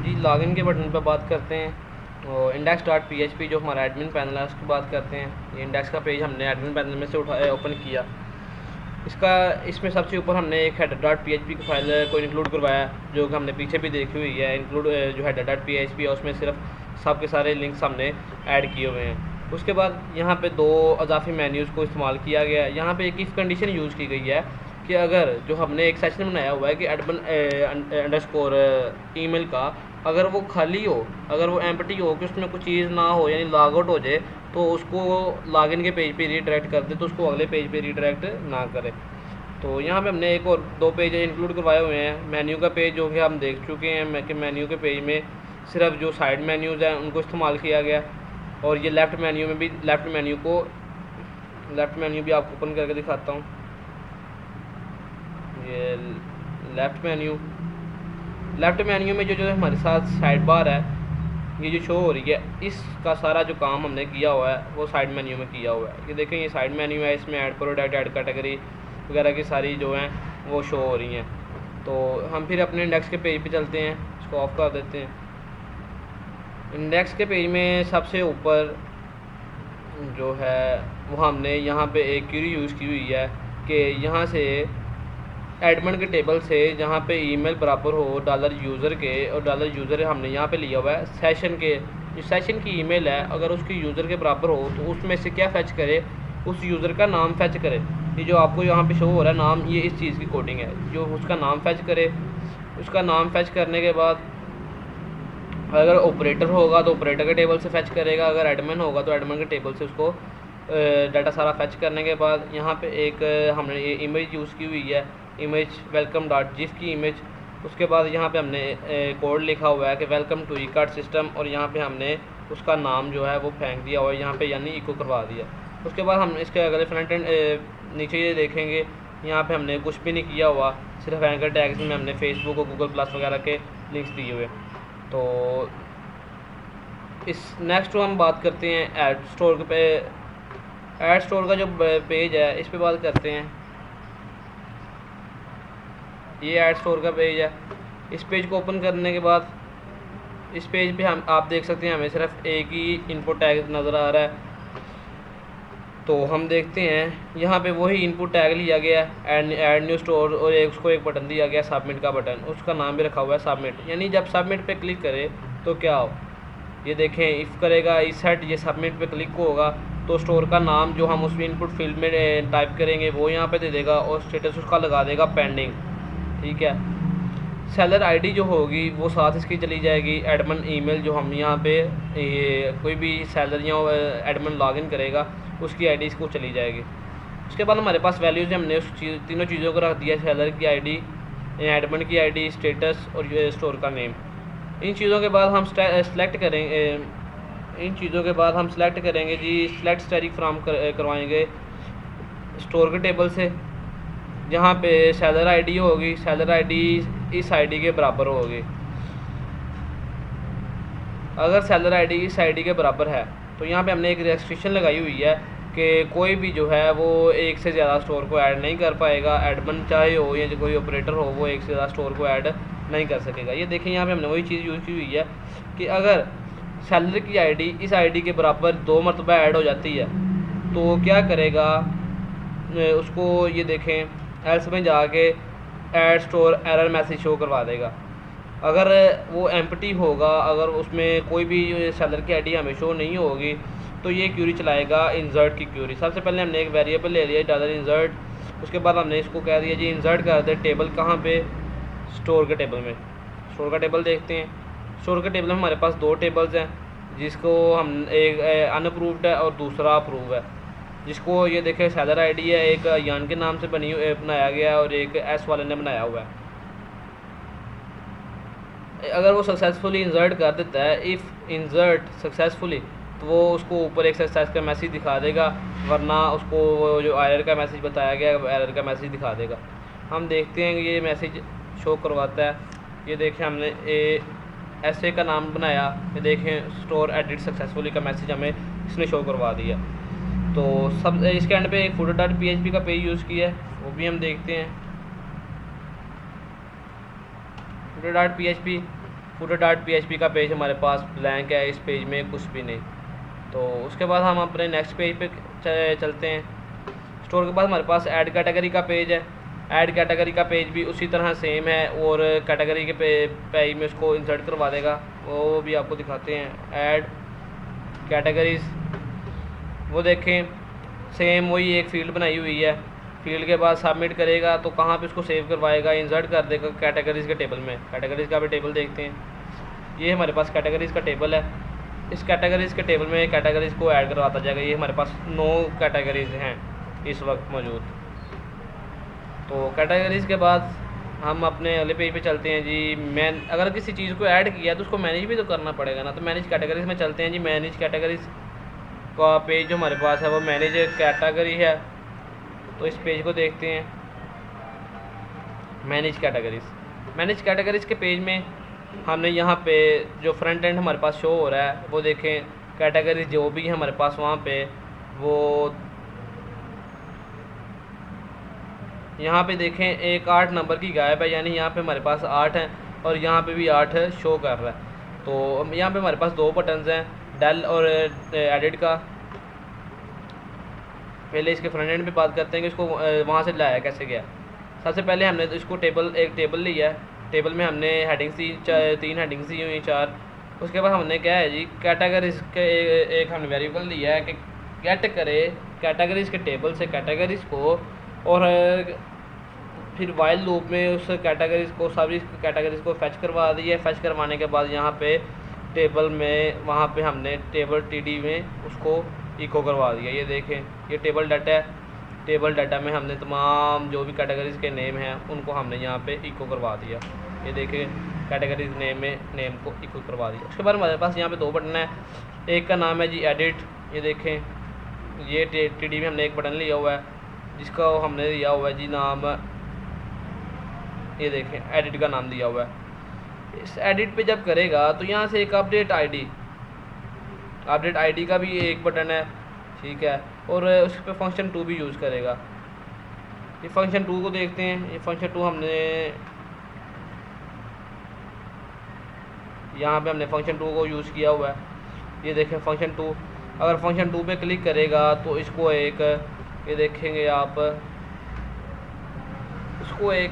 जी login के button पर बात करते हैं और index.php जो हमारा एडमिन पैनल है उसकी बात करते हैं। ये इंडेक्स का पेज हमने एडमिन पैनल में से उठाया, ओपन किया। इसमें सबसे ऊपर हमने एक header.php की फाइल को इंक्लूड करवाया, जो कि हमने पीछे भी देखी हुई है। इंक्लूड जो header.php है उसमें सिर्फ सब के सारे लिंक्स हमने ऐड किए हुए हैं। उसके बाद यहाँ पे दो अजाफी मेन्यूज़ को इस्तेमाल किया गया है। यहाँ पे एक इफ़ कंडीशन यूज़ की गई है कि अगर जो हमने एक सेशन बनाया हुआ है कि एडमिन अंडरस्कोर ईमेल का, अगर वो खाली हो, अगर वो एम्प्टी हो कि उसमें कुछ चीज़ ना हो, यानी लॉग आउट हो जाए, तो उसको लॉगिन के पेज पे रीडायरेक्ट कर दे, तो उसको अगले पेज पे रीडायरेक्ट ना करे। तो यहाँ पे हमने एक और दो पेज इंक्लूड करवाए हुए हैं। मेन्यू का पेज जो कि हम देख चुके हैं कि मेन्यू के पेज में सिर्फ जो साइड मेन्यूज़ हैं उनको इस्तेमाल किया गया, और ये लेफ़्ट मेन्यू में भी लेफ़्ट मेन्यू भी आपको ओपन करके दिखाता हूँ। ये लेफ़्ट मेन्यू में जो हमारे साथ साइड बार है, ये जो शो हो रही है, इसका सारा जो काम हमने किया हुआ है वो साइड मेन्यू में किया हुआ है। ये देखें, ये साइड मेन्यू है, इसमें ऐड प्रोडक्ट, ऐड कैटेगरी वगैरह की सारी जो हैं वो शो हो रही हैं। तो हम फिर अपने इंडेक्स के पेज पे चलते हैं, इसको ऑफ कर देते हैं। इंडेक्स के पेज में सबसे ऊपर जो है वो हमने यहाँ पे एक क्वेरी यूज़ की हुई है कि यहाँ से एडमिन के टेबल से जहाँ पे ईमेल बराबर हो डॉलर यूज़र के, और डॉलर यूज़र हमने यहाँ पे लिया हुआ है सेशन के, जो सेशन की ईमेल है अगर उसकी यूज़र के बराबर हो तो उसमें से क्या फ़ैच करे, उस यूज़र का नाम फ़ैच करे। ये जो आपको यहाँ पे शो हो रहा है नाम, ये इस चीज़ की कोडिंग है, जो उसका नाम फ़ैच करे। उसका नाम फ़ैच करने के बाद अगर ऑपरेटर होगा तो ऑपरेटर के टेबल से फ़ैच करेगा, अगर एडमिन होगा तो एडमिन के टेबल से उसको डाटा सारा फ़ैच करने के बाद यहाँ पे एक हमने ये इमेज यूज़ की हुई है, इमेज वेलकम डॉट जिस की इमेज। उसके बाद यहाँ पे हमने कोड लिखा हुआ है कि welcome to e card system, और यहाँ पे हमने उसका नाम जो है वो फेंक दिया हुआ है यहाँ पे, यानी इको करवा दिया। उसके बाद हम इसके अगले फ्रंट एंड नीचे ये देखेंगे, यहाँ पे हमने कुछ भी नहीं किया हुआ, सिर्फ एंकर टैग्स में हमने फेसबुक और गूगल प्लस वगैरह के लिंक्स दिए हुए। तो इस नेक्स्ट हम बात करते हैं ऐड स्टोर पे। ऐड स्टोर का जो पेज है इस पे बात करते हैं। ये ऐड स्टोर का पेज है। इस पेज को ओपन करने के बाद इस पेज पे हम आप देख सकते हैं हमें सिर्फ एक ही इनपुट टैग नज़र आ रहा है। तो हम देखते हैं यहाँ पे वही इनपुट टैग लिया गया है, ऐड न्यू स्टोर, और उसको एक बटन दिया गया सबमिट का बटन, उसका नाम भी रखा हुआ है सबमिट। यानी जब सबमिट पे क्लिक करे तो क्या हो, ये देखें इफ़ करेगा इस सेट, ये सबमिट पे क्लिक होगा तो स्टोर का नाम जो हम उसमें इनपुट फील्ड में टाइप करेंगे वो यहाँ पे दे देगा, और स्टेटस उसका लगा देगा पेंडिंग। ठीक है। सेलर आईडी जो होगी वो साथ इसकी चली जाएगी। एडमिन ईमेल जो हम यहाँ पे ये कोई भी सेलर या एडमिन लॉगिन करेगा उसकी आईडी इसको चली जाएगी। उसके बाद हमारे पास वैल्यूज़ हमने तीनों चीज़ों को रख दिया, सेलर की आईडी, एडमिन की आईडी, स्टेटस और स्टोर का नेम। इन चीज़ों के बाद हम सेलेक्ट करेंगे जी सेलेक्ट स्टैटिक फ्रॉम करवाएंगे स्टोर के टेबल से, जहाँ पे सेलर आईडी होगी, सेलर आईडी इस आईडी के बराबर होगी। अगर सेलर आईडी इस आईडी के बराबर है तो यहाँ पे हमने एक रेस्ट्रिक्शन लगाई हुई है कि कोई भी जो है वो एक से ज़्यादा स्टोर को ऐड नहीं कर पाएगा। एडमिन चाहे हो या कोई ऑपरेटर हो, वो एक से ज़्यादा स्टोर को ऐड नहीं कर सकेगा। ये देखें यहाँ पे हमने वही चीज़ यूज़ की हुई है कि अगर सेलर की आईडी इस आईडी के बराबर 2 मरतबा ऐड हो जाती है तो क्या करेगा, उसको ये देखें एल्स में जाके add store error message show करवा देगा। अगर वो एम्प्टी होगा, अगर उसमें कोई भी सेलर की आईडी हमें शो नहीं होगी तो ये क्यूरी चलाएगा इंसर्ट की क्यूरी। सबसे पहले हमने एक वेरिएबल ले लिया डॉलर इंसर्ट। उसके बाद हमने इसको कह दिया जी इंसर्ट कर दे टेबल, कहाँ पे, स्टोर के टेबल में। स्टोर का टेबल देखते हैं। स्टोर के टेबल में हमारे पास 2 टेबल्स हैं, जिसको हम एक अनअप्रूव्ड है और दूसरा अप्रूव है। जिसको ये देखें सेलर आईडी है, एक यान के नाम से बनाया गया है और एक एस वाले ने बनाया हुआ है। अगर वो सक्सेसफुली इंसर्ट कर देता है, इफ़ इंसर्ट सक्सेसफुली, तो वो उसको ऊपर एक सक्सेस का मैसेज दिखा देगा, वरना उसको जो एरर का मैसेज बताया गया है एरर का मैसेज दिखा देगा। हम देखते हैं कि ये मैसेज शो करवाता है। ये देखें हमने ऐसे का नाम बनाया, ये देखें स्टोर एडिट सक्सेसफुली का मैसेज हमें इसने शो करवा दिया। तो सब इसके एंड पे एक footer.php का पेज यूज़ किया है, वो भी हम देखते हैं। footer.php फूटर डॉट PHP का पेज हमारे पास ब्लैंक है, इस पेज में कुछ भी नहीं। तो उसके बाद हम अपने नेक्स्ट पेज पे चलते हैं। स्टोर के बाद हमारे पास ऐड कैटेगरी का पेज है। ऐड कैटेगरी का पेज भी उसी तरह सेम है और कैटेगरी के पेज में उसको इंसर्ट करवा देगा, वो भी आपको दिखाते हैं। ऐड कैटेगरीज, वो देखें सेम वही एक फ़ील्ड बनाई हुई है। फील्ड के बाद सबमिट करेगा तो कहाँ पे उसको सेव करवाएगा, इंसर्ट कर देगा कैटेगरीज़ के टेबल में। कैटेगरीज़ का भी टेबल देखते हैं। ये हमारे पास कैटेगरीज़ का टेबल है। इस कैटेगरीज़ के टेबल में कैटेगरीज़ को ऐड करवाता जाएगा। ये हमारे पास 9 कैटेगरीज़ हैं इस वक्त मौजूद। तो कैटेगरीज़ के बाद हम अपने अगले पेज पे चलते हैं जी। अगर किसी चीज़ को ऐड किया तो उसको मैनेज भी तो करना पड़ेगा ना। तो मैनेज कैटेगरीज़ में चलते हैं जी। मैनेज कैटेगरीज़ का पेज जो हमारे पास है वो मैनेज कैटेगरी है। तो इस पेज को देखते हैं, मैनेज कैटेगरीज़। मैनेज कैटेगरीज़ के पेज में हमने यहाँ पे जो फ्रंट एंड हमारे पास शो हो रहा है वो देखें, कैटेगरीज जो भी है हमारे पास वहाँ पे वो यहाँ पे देखें एक 8 नंबर की गायब है, यानी यहाँ पे हमारे पास 8 हैं और यहाँ पे भी 8 शो कर रहा है। तो यहाँ पे हमारे पास 2 बटन्स हैं, डेल और एडिट का। पहले इसके फ्रंट एंड पे बात करते हैं कि इसको वहाँ से लाया कैसे गया। सबसे पहले हमने इसको एक टेबल लिया है। टेबल में हमने हेडिंग्स दी, 3 हेडिंग्स दी हुई 4। उसके बाद हमने क्या है जी, कैटेगरीज के एक हमने वेरिएबल लिया है कि गेट करे कैटेगरीज के टेबल से कैटेगरीज को, और फिर वाइल लूप में उस कैटेगरीज को सभी कैटेगरीज को फैच करवा दिया। फैच करवाने के बाद यहाँ पे टेबल में वहाँ पे हमने टेबल TD में उसको इको करवा दिया। ये देखें, ये टेबल डाटा है। टेबल डाटा में हमने तमाम जो भी कैटेगरीज़ के नेम हैं उनको हमने यहाँ पे इको करवा दिया। ये देखें, कैटेगरीज नेम में नेम को इको करवा दिया। उसके बाद हमारे पास यहाँ पे 2 बटन है। एक का नाम है जी एडिट। ये देखें, ये TD में हमने एक बटन लिया हुआ है जिसका हमने दिया हुआ है जी नाम, ये देखें एडिट का नाम दिया हुआ है। इस एडिट पे जब करेगा तो यहाँ से एक अपडेट आईडी का भी एक बटन है, ठीक है, और उस पर फंक्शन 2 भी यूज़ करेगा। ये फंक्शन 2 को देखते हैं। ये फंक्शन 2 हमने यहाँ पे हमने फंक्शन 2 को यूज़ किया हुआ है। ये देखें फंक्शन 2, अगर फंक्शन 2 पे क्लिक करेगा तो इसको एक, ये देखेंगे आप, इसको एक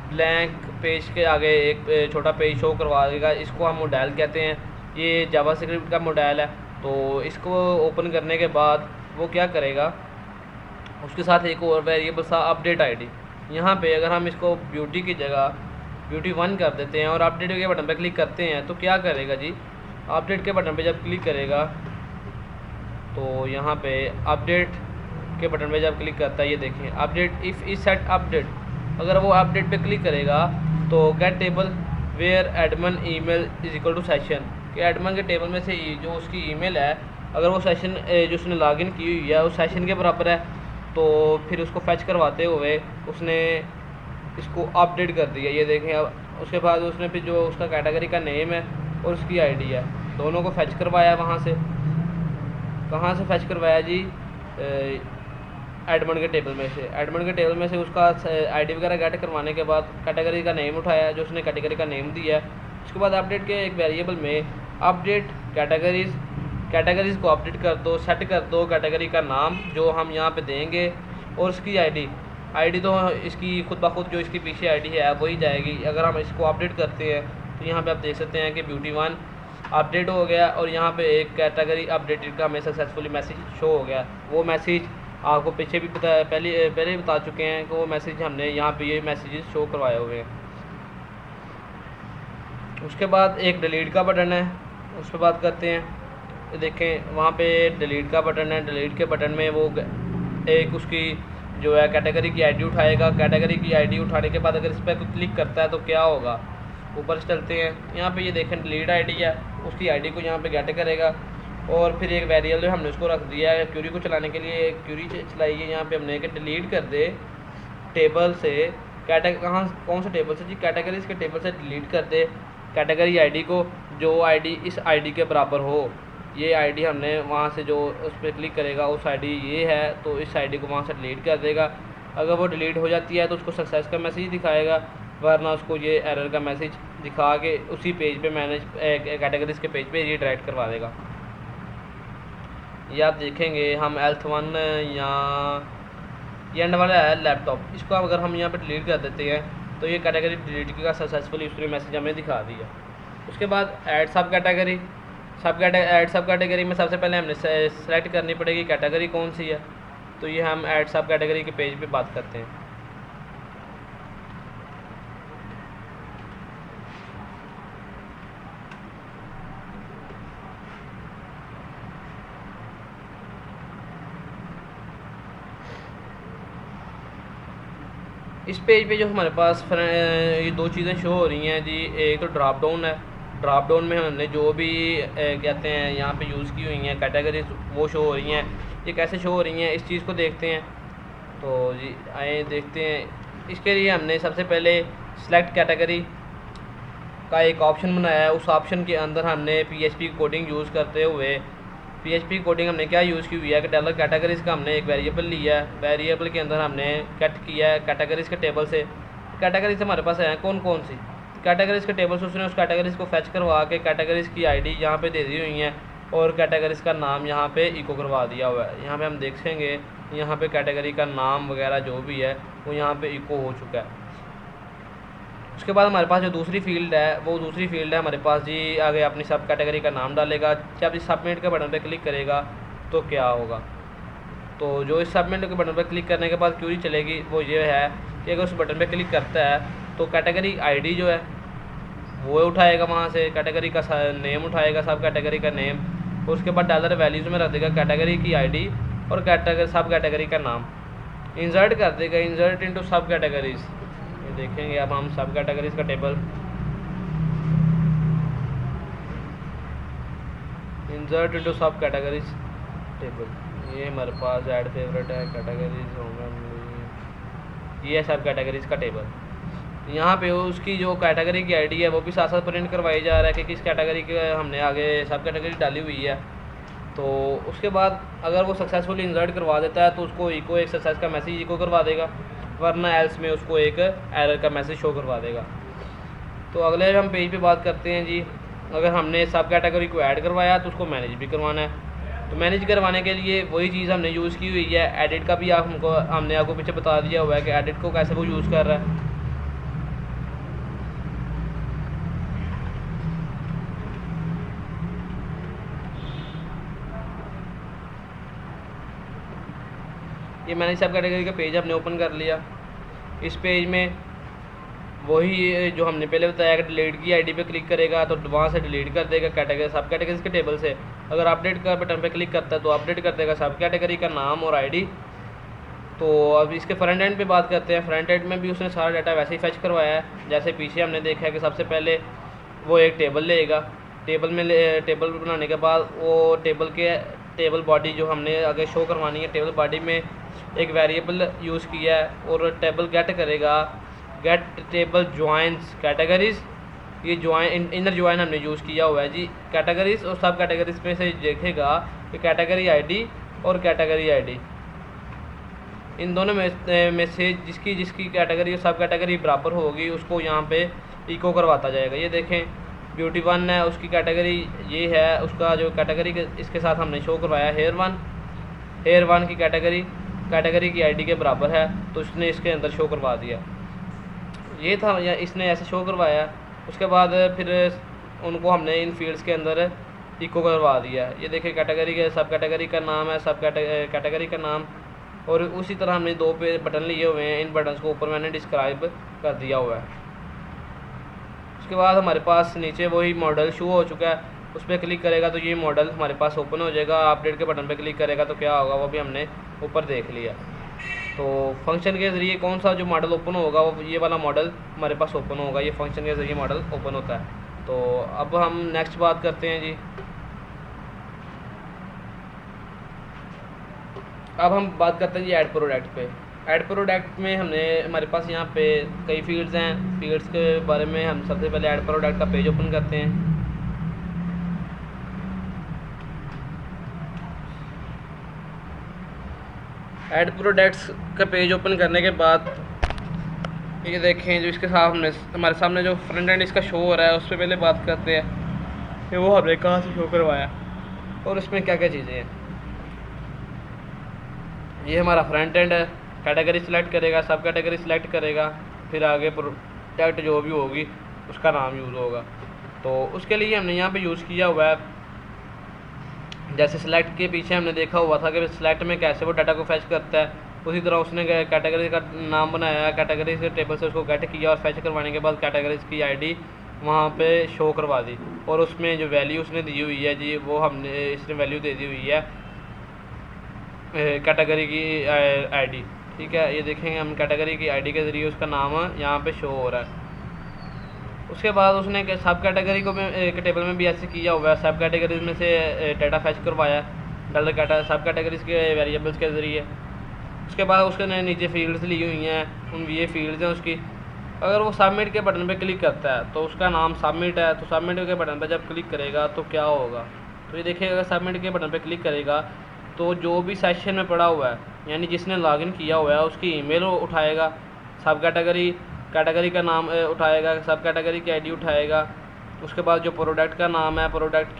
ब्लैंक पेज के आगे एक छोटा पेज शो करवा देगा। इसको हम मॉडल कहते हैं। ये जावास्क्रिप्ट का मॉडल है। तो इसको ओपन करने के बाद वो क्या करेगा, उसके साथ एक और वेरिएबल सा अपडेट आईडी। यहाँ पे अगर हम इसको ब्यूटी की जगह ब्यूटी 1 कर देते हैं और अपडेट के बटन पे क्लिक करते हैं तो क्या करेगा जी, अपडेट के बटन पे जब क्लिक करेगा तो यहाँ पे अपडेट के बटन पे जब क्लिक करता है, ये देखें update if is set update, अगर वो अपडेट पे क्लिक करेगा तो get table where admin email is equal to session, कि एडमिन के टेबल में से जो उसकी ईमेल है अगर वो सेशन जो उसने लॉगिन की हुई है उस सेशन के बराबर है, तो फिर उसको फैच करवाते हुए उसने इसको अपडेट कर दिया। ये देखें, अब उसके बाद उसने फिर जो उसका कैटेगरी का नेम है और उसकी आईडी है दोनों को फैच करवाया। वहाँ से कहाँ से फैच करवाया जी, एडमिन के टेबल में से। एडमिन के टेबल में से उसका आईडी वगैरह गेट करवाने के बाद कैटेगरी का नेम उठाया जो उसने कैटेगरी का नेम दिया है। उसके बाद अपडेट के एक वेरिएबल में अपडेट कैटेगरीज़ को अपडेट कर दो, सेट कर दो कैटेगरी का नाम जो हम यहाँ पे देंगे और उसकी आईडी तो इसकी खुद ब खुद जो इसकी पीछे आईडी है वही जाएगी। अगर हम इसको अपडेट करते हैं तो यहाँ पे आप देख सकते हैं कि ब्यूटी 1 अपडेट हो गया और यहाँ पे एक कैटेगरी अपडेटेड का हमें सक्सेसफुली मैसेज शो हो गया। वो मैसेज आपको पीछे भी पहले ही बता चुके हैं कि वो मैसेज हमने यहाँ पे ये मैसेजेस शो करवाए हुए हैं। उसके बाद एक डिलीट का बटन है, उस पर बात करते हैं। देखें वहाँ पे डिलीट का बटन है। डिलीट के बटन में वो एक उसकी जो है कैटेगरी की आईडी उठाएगा। कैटेगरी की आईडी उठाने के बाद अगर इस पर क्लिक करता है तो क्या होगा, ऊपर से चलते हैं। यहाँ पे ये देखें डिलीट आईडी है, उसकी आईडी को यहाँ पे गेट करेगा और फिर एक वेरिएबल हमने उसको रख दिया है क्यूरी को चलाने के लिए। क्यूरी चलाई है यहाँ पे हमने कि डिलीट कर दे टेबल से कौन सा टेबल से जी, कैटेगरीज के टेबल से डिलीट कर दे कैटेगरी आईडी को जो आईडी इस आईडी के बराबर हो। ये आईडी हमने वहाँ से जो उस पर क्लिक करेगा उस आईडी ये है तो इस आईडी को वहाँ से डिलीट कर देगा। अगर वो डिलीट हो जाती है तो उसको सक्सेस का मैसेज दिखाएगा, वरना उसको ये एरर का मैसेज दिखा के उसी पेज पे मैनेज कैटेगरीज के पेज पे रीडायरेक्ट करवा देगा। ये आप देखेंगे हम L1 या ये एंड वाला है लैपटॉप, इसको अगर हम यहाँ पे डिलीट कर देते हैं तो ये कैटेगरी डिलीट का सक्सेसफुली उसने मैसेज हमें दिखा दिया। उसके बाद ऐड सब कैटेगरी, ऐड सब कैटेगरी में सबसे पहले हमने सेलेक्ट करनी पड़ेगी कैटेगरी कौन सी है। तो ये हम ऐड सब कैटेगरी के पेज पे बात करते हैं। इस पेज पे जो हमारे पास ये दो चीज़ें शो हो रही हैं जी, एक तो ड्रॉप डाउन है। ड्रॉप डाउन में हमने जो भी कहते हैं यहाँ पे यूज़ की हुई हैं कैटेगरीज वो शो हो रही हैं। ये कैसे शो हो रही हैं इस चीज़ को देखते हैं। तो जी आए देखते हैं। इसके लिए हमने सबसे पहले सेलेक्ट कैटेगरी का एक ऑप्शन बनाया है। उस ऑप्शन के अंदर हमने PHP कोडिंग यूज़ करते हुए PHP कोडिंग हमने क्या यूज़ की हुई है कि डॉलर कैटेगरीज़ का हमने एक वेरिएबल लिया है। वेरिएबल के अंदर हमने कट किया है कैटेगरीज़ के टेबल से। कैटेगरीज हमारे पास हैं कौन कौन सी कैटेगरीज़ के टेबल से उसने उस कैटेगरीज़ को फैच करवा के कैटेगरीज़ की ID यहाँ पे दे दी हुई हैं और कैटेगरीज़ का नाम यहाँ पे इको करवा दिया हुआ है। यहाँ पे हम देखेंगे यहाँ पे कैटेगरी का नाम वगैरह जो भी है वो यहाँ पे इको हो चुका है। उसके बाद हमारे पास जो दूसरी फील्ड है वो दूसरी फील्ड है हमारे पास जी, आगे अपनी सब कैटेगरी का नाम डालेगा। जब इस सबमिट के बटन पे क्लिक करेगा तो क्या होगा, तो जो इस सबमिट के बटन पर क्लिक करने के बाद क्वेरी चलेगी वो ये है कि अगर उस बटन पे क्लिक करता है तो कैटेगरी ID जो है वो उठाएगा, वहाँ से कैटेगरी का नेम उठाएगा, सब कैटेगरी का नेम, और उसके बाद डॉलर वैल्यूज़ में रख देगा कैटेगरी की ID और सब कैटेगरी का नाम। इंसर्ट कर देगा, इंसर्ट इनटू सब कैटेगरीज़। ये देखेंगे अब हम सब कैटेगरीज़ का टेबल इंसर्ट इनटू सब कैटेगरीज़ टेबल। ये हमारे पास ऐड फेवरेट है कैटेगरीज होंगे, ये है सब कैटेगरीज़ का टेबल। यहाँ पे उसकी जो कैटेगरी की ID है वो भी साथ साथ प्रिंट करवाई जा रहा है कि किस कैटेगरी के हमने आगे सब कैटेगरी डाली हुई है। तो उसके बाद अगर वो सक्सेसफुली इंसर्ट करवा देता है तो उसको इको एक सक्सेस का मैसेज इको करवा देगा, वरना एल्स में उसको एक एरर का मैसेज शो करवा देगा। तो अगले हम पेज पे बात करते हैं जी। अगर हमने सब कैटेगरी को ऐड करवाया तो उसको मैनेज भी करवाना है। तो मैनेज करवाने के लिए वही चीज़ हमने यूज़ की हुई है। एडिट का भी हमने आपको पीछे बता दिया हुआ है कि एडिट को कैसे वो यूज़ कर रहा है। ये मैंने सब कैटेगरी का पेज हमने ओपन कर लिया। इस पेज में वही जो हमने पहले बताया कि डिलीट की ID पे क्लिक करेगा तो वहाँ से डिलीट कर देगा कैटेगरी सब कैटेगरीज के टेबल से। अगर अपडेट का बटन पे क्लिक करता है तो अपडेट कर देगा सब कैटेगरी का नाम और ID। तो अब इसके फ्रंट एंड पे बात करते हैं। फ्रंट एंड में भी उसने सारा डाटा वैसे ही फैच करवाया है जैसे पीछे हमने देखा है कि सबसे पहले वो एक टेबल लेगा। टेबल बनाने के बाद वो टेबल बॉडी जो हमने आगे शो करवानी है, टेबल बॉडी में एक वेरिएबल यूज़ किया है और टेबल गेट करेगा, गेट टेबल जॉइंस कैटेगरीज़। ये जॉइन इनर जॉइन हमने यूज़ किया हुआ है जी। कैटेगरीज़ और सब कैटेगरीज़ में से देखेगा कि कैटेगरी ID और कैटेगरी ID इन दोनों में से जिसकी कैटेगरी और सब कैटेगरी बराबर होगी उसको यहाँ पे इको करवाता जाएगा। ये देखें ब्यूटी 1 है, उसकी कैटेगरी ये है, उसका जो कैटेगरी इसके साथ हमने शो करवाया हेयर वन की कैटेगरी की ID के बराबर है तो उसने इसके अंदर शो करवा दिया। ये था या इसने ऐसे शो करवाया। उसके बाद फिर उनको हमने इन फील्ड्स के अंदर इको करवा दिया। ये देखिए कैटेगरी के सब कैटेगरी का नाम है, सब कैटेगरी का नाम, और उसी तरह हमने दो पे बटन लिए हुए हैं। इन बटन्स को ऊपर मैंने डिस्क्राइब कर दिया हुआ है। उसके बाद हमारे पास नीचे वही मॉडल शो हो चुका है, उस पर क्लिक करेगा तो ये मॉडल हमारे पास ओपन हो जाएगा। अपडेट के बटन पे क्लिक करेगा तो क्या होगा वो भी हमने ऊपर देख लिया। तो फंक्शन के ज़रिए कौन सा जो मॉडल ओपन होगा वो ये वाला मॉडल हमारे पास ओपन होगा। ये फंक्शन के ज़रिए मॉडल ओपन होता है। तो अब हम नेक्स्ट बात करते हैं जी। अब हम बात करते हैं जी ऐड प्रोडक्ट पे। ऐड प्रोडक्ट में हमारे पास यहाँ पे कई फील्ड्स हैं। फील्ड्स के बारे में हम सबसे पहले ऐड प्रोडक्ट का पेज ओपन करते हैं। ऐड प्रोडक्ट्स का पेज ओपन करने के बाद ये देखें जो इसके साथ हमने हमारे सामने जो फ्रंट एंड इसका शो हो रहा है उस पर पहले बात करते हैं कि वो हमने कहाँ से शो करवाया और इसमें क्या क्या चीज़ें हैं। ये हमारा फ्रंट एंड है, कैटेगरी सिलेक्ट करेगा, सब कैटेगरी सिलेक्ट करेगा, फिर आगे प्रोडक्ट जो भी होगी उसका नाम यूज़ होगा। तो उसके लिए हमने यहाँ पे यूज़ किया हुआ है, जैसे सिलेक्ट के पीछे हमने देखा हुआ था कि सिलेक्ट में कैसे वो डाटा को फैच करता है, उसी तरह उसने कैटेगरी का नाम बनाया, कैटेगरी के टेबल से उसको गेट किया और फैच करवाने के बाद कैटेगरीज की आईडी वहाँ पे शो करवा दी और उसमें जो वैल्यू उसने दी हुई है जी वो हमने इसने वैल्यू दे दी हुई है कैटेगरी की आईडी। ठीक है, ये देखेंगे हम कैटेगरी की आईडी के ज़रिए उसका नाम यहाँ पे शो हो रहा है। उसके बाद उसने सब कैटेगरी को भी टेबल में भी ऐसे किया हुआ है, सब कैटेगरीज में से डाटा फैच करवाया डाटा सब कैटेगरीज के वेरिएबल्स के ज़रिए। उसके बाद उसके नीचे फील्ड्स ली हुई हैं, उन ये फील्ड्स हैं उसकी। अगर वो सबमिट के बटन पे क्लिक करता है तो उसका नाम सबमिट है, तो सबमिट के बटन पे जब क्लिक करेगा तो क्या होगा, तो ये देखिए अगर सबमिट के बटन पे क्लिक करेगा तो जो भी सेशन में पड़ा हुआ है यानी जिसने लॉगिन किया हुआ है उसकी ईमेल उठाएगा, सब कैटेगरी का नाम उठाएगा, सब कैटेगरी की आईडी उठाएगा। उसके बाद जो प्रोडक्ट का नाम है, प्रोडक्ट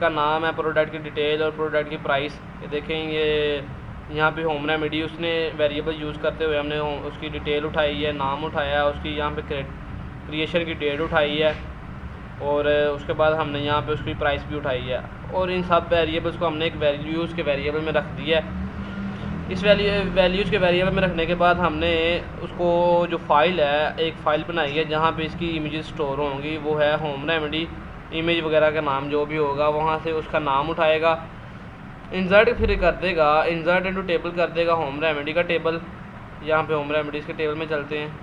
का नाम है, प्रोडक्ट की डिटेल और प्रोडक्ट की प्राइस। ये देखें ये यहाँ पे होम रेमेडी उसने वेरिएबल यूज़ करते हुए हमने उसकी डिटेल उठाई है, नाम उठाया है, उसकी यहाँ पे क्रिएशन की डेट उठाई है और उसके बाद हमने यहाँ पे उसकी प्राइस भी उठाई है और इन सब वेरिएबल्स को हमने एक वैल्यूज़ के वेरिएबल में रख दिया है। इस वैल्यूज़ के वेरिएबल में रखने के बाद हमने उसको जो फाइल है एक फ़ाइल बनाई है जहाँ पे इसकी इमेजेस स्टोर होंगी, वो है होम रेमेडी इमेज वगैरह का नाम जो भी होगा वहाँ से उसका नाम उठाएगा, इंसर्ट फिर कर देगा, इंसर्ट इनटू टेबल कर देगा होम रेमेडी का टेबल। यहाँ पे होम रेमेडीज़ के टेबल में चलते हैं,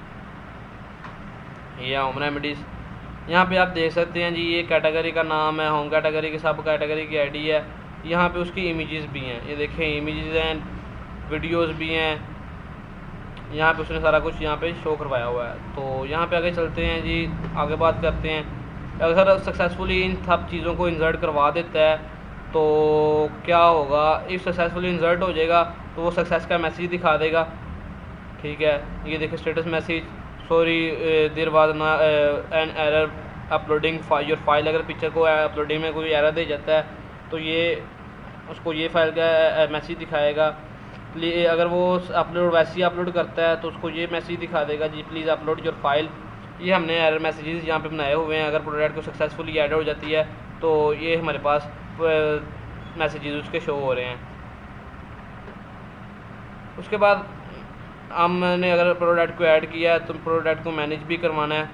ये होम रेमेडीज़। यहाँ पे आप देख सकते हैं जी ये कैटेगरी का नाम है, होम कैटेगरी की सब कैटेगरी की आईडी है, यहाँ पे उसकी इमेजेस भी हैं, ये देखें इमेजेस हैं, वीडियोस भी हैं, यहाँ पे उसने सारा कुछ यहाँ पे शो करवाया हुआ है। तो यहाँ पे आगे चलते हैं जी, आगे बात करते हैं। अगर सक्सेसफुली इन सब चीज़ों को इंसर्ट करवा देता है तो क्या होगा, इफ सक्सेसफुली इंसर्ट हो जाएगा तो वो सक्सेस का मैसेज दिखा देगा। ठीक है, ये देखिए status message, sorry there was an error uploading your file. अगर पिक्चर को अपलोडिंग में कोई एरर दे जाता है तो ये उसको ये फाइल का मैसेज दिखाएगा। अगर वो अपलोड वैसे ही अपलोड करता है तो उसको ये मैसेज दिखा देगा जी प्लीज़ अपलोड योर फाइल। ये हमने एरर मैसेजेस यहाँ पे बनाए हुए हैं, अगर प्रोडक्ट को सक्सेसफुली ऐड हो जाती है तो ये हमारे पास मैसेजेस उसके शो हो रहे हैं। उसके बाद हमने अगर प्रोडक्ट को ऐड किया है तो प्रोडक्ट को मैनेज भी करवाना है।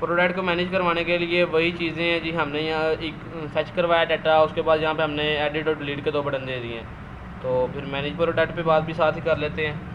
प्रोडक्ट को मैनेज करवाने के लिए वही चीज़ें हैं जी, हमने यहाँ एक फैच करवाया डाटा, उसके बाद यहाँ पे हमने एडिट और डिलीट के 2 बटन दे दिए हैं। तो फिर मैनेज प्रोडक्ट पे बात भी साथ ही कर लेते हैं।